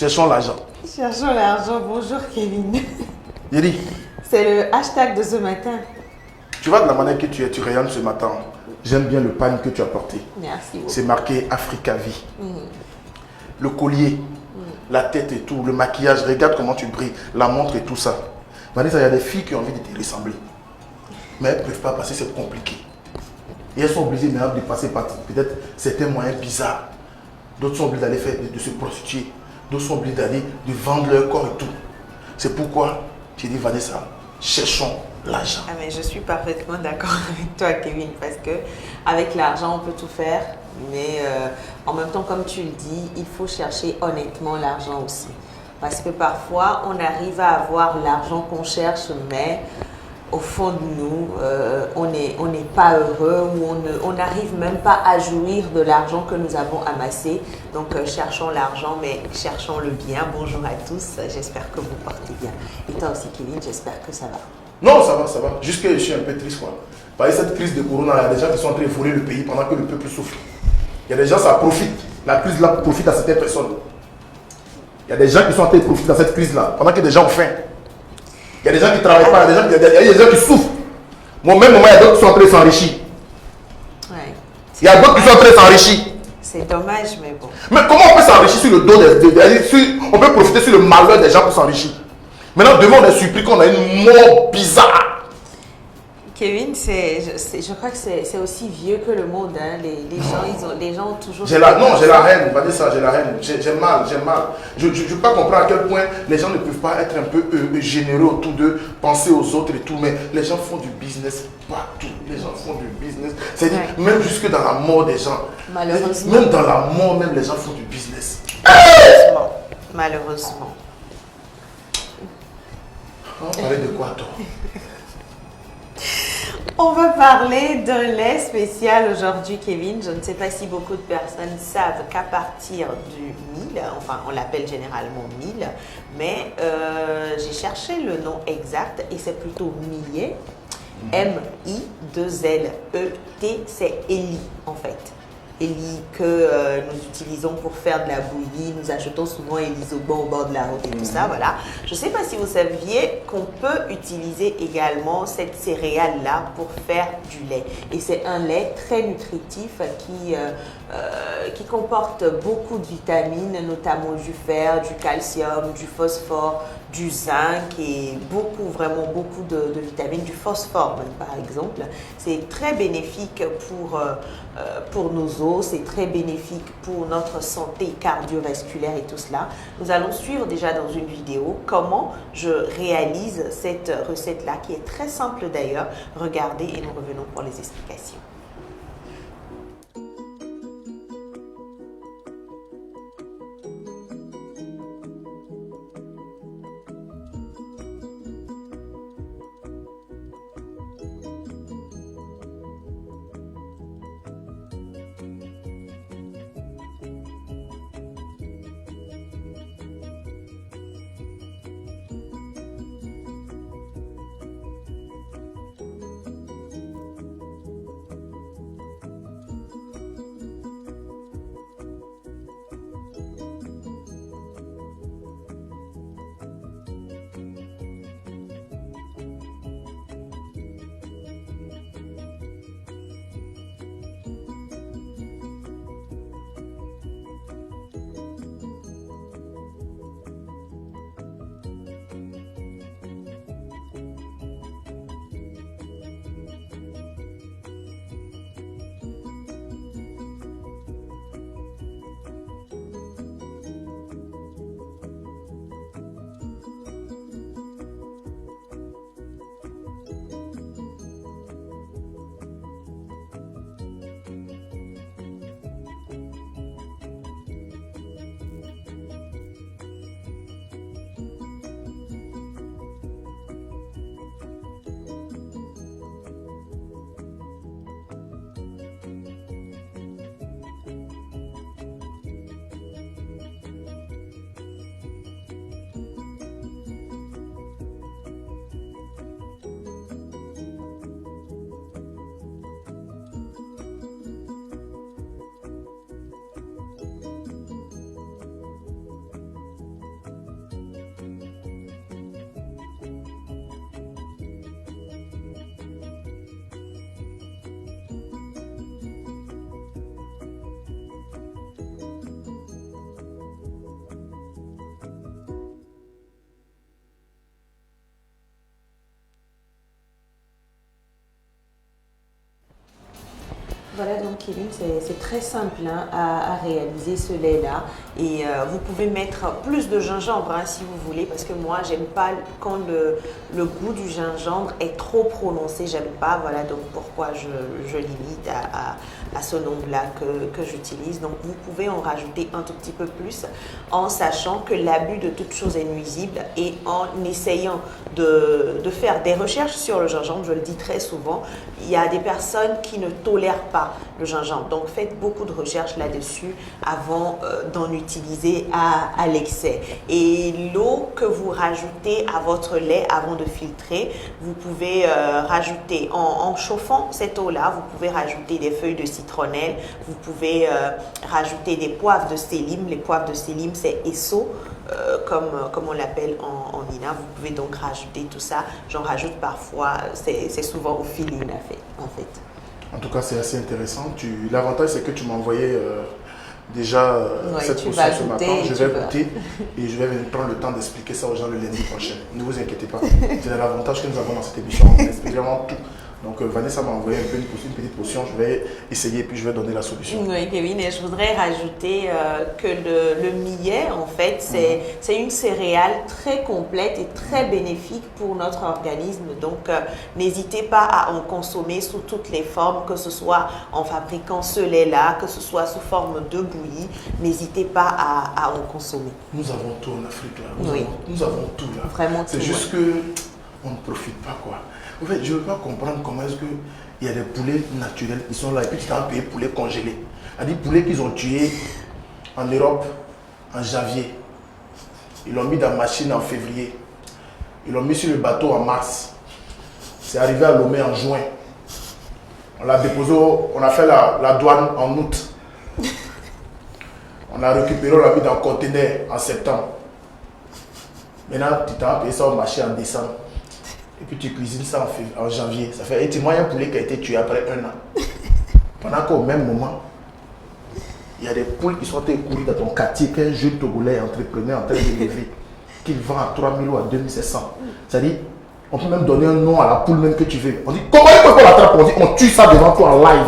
Cherchons l'argent. Cherchons l'argent. Bonjour Kevin. Yeri, C'est le hashtag de ce matin. tu vois de la manière que tu rayonnes ce matin. J'aime bien le pagne que tu as porté. Merci beaucoup. C'est marqué Africa Vie. Le collier, la tête et tout, le maquillage, regarde comment tu brilles, la montre et tout ça. Vanessa, il y a des filles qui ont envie de te ressembler. Mais elles ne peuvent pas parce que c'est compliqué. Et elles sont obligées maintenant de passer par peut-être certains moyens bizarres. D'autres sont obligés d'aller faire, de se prostituer. D'autres sont obligés d'aller, de vendre leur corps et tout. C'est pourquoi j'ai dit, Vanessa, cherchons l'argent. Ah, mais je suis parfaitement d'accord avec toi, Kevin, parce que avec l'argent, on peut tout faire. Mais en même temps, comme tu le dis, il faut chercher honnêtement l'argent aussi. Parce que parfois, on arrive à avoir l'argent qu'on cherche, mais au fond de nous, on n'est pas heureux ou on n'arrive même pas à jouir de l'argent que nous avons amassé. Donc, cherchons l'argent, mais cherchons-le bien. Bonjour à tous, j'espère que vous portez bien. Et toi aussi, Kevin, j'espère que ça va. Non, ça va, ça va. Juste que je suis un peu triste, quoi. Parce que cette crise de corona, il y a des gens qui sont en train de voler le pays pendant que le peuple souffre. Il y a des gens, ça profite. La crise là profite à certaines personnes. Il y a des gens qui sont en train de profiter dans cette crise-là pendant que des gens ont faim. Il y a des gens qui ne travaillent pas, il y a des gens qui souffrent. Au même moment, il y a d'autres qui sont en train de s'enrichir. Ouais. Il y a d'autres qui sont en train de s'enrichir. C'est dommage, mais bon. Mais comment on peut s'enrichir sur le dos on peut profiter sur le malheur des gens pour s'enrichir. Maintenant, demain, on est surpris qu'on a une mort bizarre. Kevin, je crois que c'est aussi vieux que le monde. Hein. Les gens ont toujours... J'ai la haine, on va dire ça, j'ai la haine. J'ai mal. Je ne peux pas comprendre à quel point les gens ne peuvent pas être un peu généreux autour d'eux, penser aux autres et tout, mais les gens font du business partout. Les gens font du business. C'est-à-dire, même jusque dans la mort des gens. Malheureusement. Même dans la mort, même les gens font du business. Malheureusement. On va parler de quoi, toi? On va parler d'un lait spécial aujourd'hui, Kevin. Je ne sais pas si beaucoup de personnes savent qu'à partir du mil, enfin on l'appelle généralement mil, mais j'ai cherché le nom exact et c'est plutôt millet. M-I-2-L-E-T, c'est Eli en fait. Eli que nous utilisons pour faire de la bouillie. Nous achetons souvent Elisoban au bord de la route et tout ça, voilà. Je ne sais pas si vous saviez qu'on peut utiliser également cette céréale-là pour faire du lait. Et c'est un lait très nutritif qui comporte beaucoup de vitamines, notamment du fer, du calcium, du phosphore, du zinc et vraiment beaucoup de vitamines, du phosphore même, par exemple. C'est très bénéfique pour nos os, c'est très bénéfique pour notre santé cardiovasculaire et tout cela. Nous allons suivre déjà dans une vidéo comment je réalise cette recette-là qui est très simple d'ailleurs. Regardez et nous revenons pour les explications. Voilà, donc Kevin, c'est très simple hein, à réaliser ce lait-là. Et vous pouvez mettre plus de gingembre hein, si vous voulez, parce que moi, j'aime pas quand le goût du gingembre est trop prononcé. J'aime pas, voilà, donc pourquoi je limite à ce nombre-là que j'utilise. Donc, vous pouvez en rajouter un tout petit peu plus en sachant que l'abus de toute chose est nuisible et en essayant de faire des recherches sur le gingembre. Je le dis très souvent, il y a des personnes qui ne tolèrent pas le gingembre. Donc, faites beaucoup de recherches là-dessus avant d'en utiliser à l'excès. Et l'eau que vous rajoutez à votre lait avant de filtrer, vous pouvez rajouter, en chauffant cette eau-là, vous pouvez rajouter des feuilles de citronnelle, vous pouvez rajouter des poivres de sélim. Les poivres de sélim, c'est esso, comme on l'appelle en Nina. Vous pouvez donc rajouter tout ça. J'en rajoute parfois, c'est souvent au feeling en fait. En tout cas, c'est assez intéressant. L'avantage, c'est que tu m'as envoyé déjà cette potion ce matin. Je vais goûter et je vais prendre le temps d'expliquer ça aux gens le lundi prochain. Ne vous inquiétez pas. C'est l'avantage que nous avons dans cette émission. On explique vraiment tout. Donc Vanessa m'a envoyé une petite potion, je vais essayer et puis je vais donner la solution. Oui Kevin, et je voudrais rajouter que le millet en fait c'est une céréale très complète et très bénéfique pour notre organisme. Donc n'hésitez pas à en consommer sous toutes les formes, que ce soit en fabriquant ce lait là, que ce soit sous forme de bouillie, n'hésitez pas à en consommer. Nous avons tout en Afrique là, nous avons tout là. Vraiment tout. C'est juste que on ne profite pas quoi. En fait, je ne veux pas comprendre comment est-ce qu'il y a des poulets naturels qui sont là et puis tu t'as payé poulets congelés. Il y a des poulets qu'ils ont tués en Europe en janvier. Ils l'ont mis dans la machine en février. Ils l'ont mis sur le bateau en mars. C'est arrivé à Lomé en juin. On l'a déposé, on a fait la douane en août. On l'a récupéré, on l'a mis dans un conteneur en septembre. Maintenant, tu t'as payé ça au marché en décembre. Et puis tu cuisines ça en janvier. Ça fait, et tu manges un poulet qui a été tué après 1 an. Pendant qu'au même moment, il y a des poules qui sont courues dans ton quartier qu'un jeune Togolais entrepreneur en train d'élever, qu'il vend à 3 000 ou à 2 700. C'est-à-dire, on peut même donner un nom à la poule même que tu veux. On dit, comment il peut l'attraper? On dit, on tue ça devant toi en live.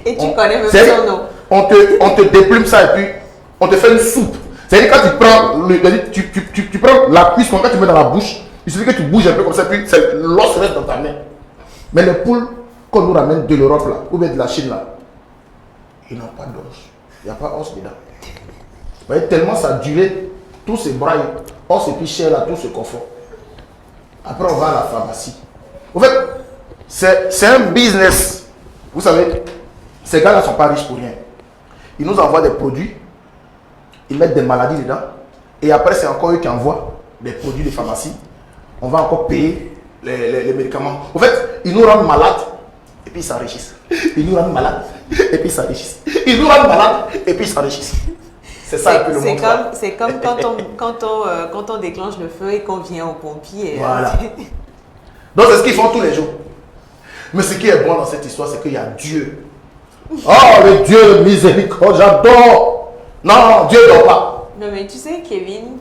Et tu connais même son nom. On te déplume ça et puis on te fait une soupe. C'est-à-dire quand tu prends la cuisse, quand tu mets dans la bouche, il suffit que tu bouges un peu comme ça, puis l'os reste dans ta main. Mais les poules qu'on nous ramène de l'Europe là, ou bien de la Chine là, ils n'ont pas d'os. Il n'y a pas d'os dedans. Vous voyez, tellement ça a duré, tout se braille, os et puis chair là, tout se confond. Après on va à la pharmacie. En fait, c'est un business. Vous savez, ces gars là ne sont pas riches pour rien. Ils nous envoient des produits, ils mettent des maladies dedans, et après c'est encore eux qui envoient des produits de pharmacie. On va encore payer les médicaments. En fait, ils nous rendent malades et puis ils s'enrichissent. Ils nous rendent malades et puis ils s'enrichissent. Ils nous rendent malades et puis ils s'enrichissent. C'est ça un peu le monde. C'est comme quand on déclenche le feu et qu'on vient aux pompiers. Voilà. Donc c'est ce qu'ils font tous les jours. Mais ce qui est bon dans cette histoire, c'est qu'il y a Dieu. Oh, le Dieu de miséricorde, j'adore. Non, Dieu ne dort pas. Non mais tu sais Kevin,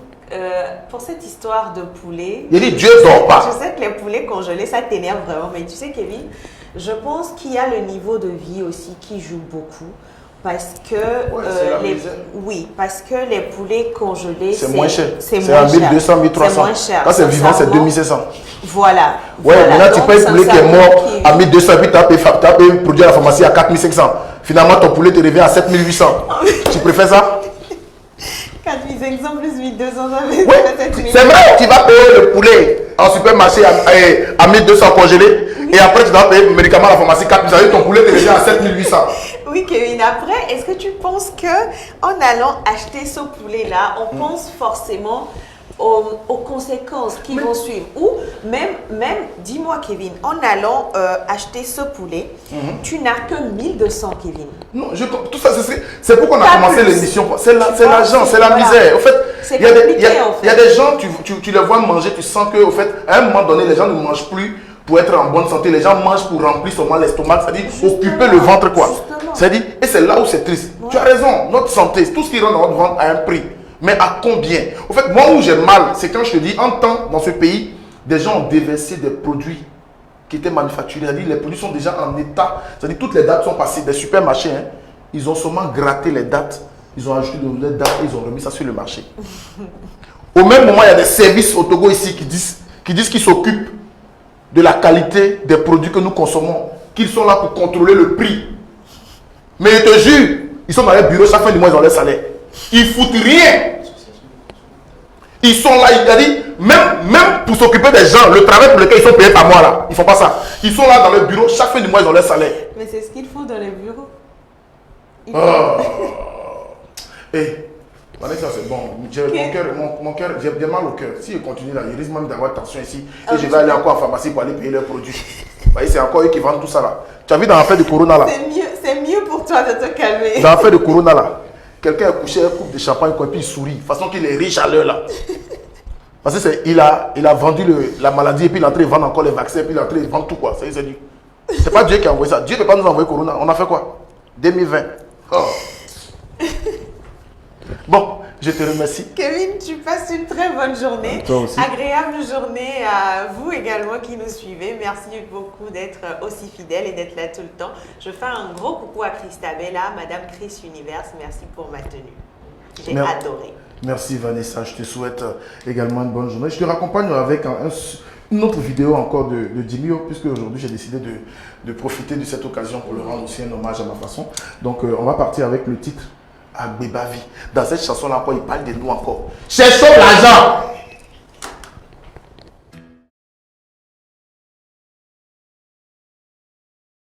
pour cette histoire de poulet, il dit Dieu ne dort pas. Je sais que les poulets congelés, ça t'énerve vraiment. Mais tu sais Kevin, je pense qu'il y a le niveau de vie aussi qui joue beaucoup. Parce que, parce que les poulets congelés, c'est moins cher. C'est à 1200, 1300. C'est moins cher. Quand c'est vivant, c'est 2500. Voilà. Ouais, maintenant tu payes un poulet qui est mort à 1200 et puis tu as payé un produit à la pharmacie à 4500. Finalement, ton poulet te revient à 7800. Tu préfères ça? 4500 plus 1200, ça fait oui, c'est vrai, tu vas payer le poulet en supermarché à 1200 congelé et après tu vas payer le médicament à la pharmacie 4000, ton poulet te revient à 7800. Oui Kevin, après, est-ce que tu penses que en allant acheter ce poulet-là, on pense forcément aux conséquences qui vont suivre? Ou même dis-moi Kevin, en allant acheter ce poulet, tu n'as que 1200 Kevin. Non, tout ça, c'est pourquoi on a commencé l'émission. C'est l'argent, c'est la misère. En fait, il y a des gens, tu les vois manger, tu sens qu'au fait, à un moment donné, les gens ne mangent plus pour être en bonne santé. Les gens mangent pour remplir seulement l'estomac, c'est-à-dire occuper le ventre quoi. C'est-à-dire, et c'est là où c'est triste. Ouais. Tu as raison, notre santé, tout ce qui rentre dans notre ventre a un prix. Mais à combien? En fait, moi où j'ai mal, c'est quand je te dis, en temps, dans ce pays, des gens ont déversé des produits qui étaient manufacturés. C'est-à-dire les produits sont déjà en état. C'est-à-dire toutes les dates sont passées. Des supermarchés, hein, ils ont seulement gratté les dates. Ils ont ajouté de nouvelles dates et ils ont remis ça sur le marché. Au même moment, il y a des services au Togo ici qui disent qu'ils s'occupent de la qualité des produits que nous consommons, qu'ils sont là pour contrôler le prix. Mais je te jure, ils sont dans les bureaux, chaque fin du mois, ils ont leur salaire. Ils foutent rien. Ils sont là, il a dit, même pour s'occuper des gens, le travail pour lequel ils sont payés par mois là, ils font pas ça. Ils sont là dans le bureau, chaque fin du mois, ils ont leur salaire. Mais c'est ce qu'il faut dans les bureaux. Eh, Vanessa, c'est bon. Mon cœur, j'ai mal au cœur. Si je continue là, il risque même d'avoir tension ici. Et je vais aller encore en pharmacie pour aller payer leurs produits. C'est encore eux qui vendent tout ça là. Tu as vu dans l'affaire de Corona là? C'est mieux pour toi de te calmer. Dans l'affaire de Corona là, quelqu'un a couché un coupe de champagne et puis il sourit. De toute façon qu'il est riche à l'heure là. Parce que il a vendu la maladie et puis il est en train de vendre encore les vaccins et puis il est en train de vendre tout quoi. C'est pas Dieu qui a envoyé ça. Dieu ne peut pas nous envoyer Corona. On a fait quoi? 2020. Oh. Bon, je te remercie. Kevin, tu passes une très bonne journée. Toi aussi. Agréable journée à vous également qui nous suivez. Merci beaucoup d'être aussi fidèles et d'être là tout le temps. Je fais un gros coucou à Christabella, Madame Chris Universe. Merci pour ma tenue. J'ai adoré. Merci Vanessa, je te souhaite également une bonne journée. Je te raccompagne avec une autre vidéo encore de Dimio, puisque aujourd'hui j'ai décidé de profiter de cette occasion pour le rendre aussi un hommage à ma façon. Donc on va partir avec le titre Agbebavi. Dans cette chanson-là, il parle de nous encore. Cherchons l'argent.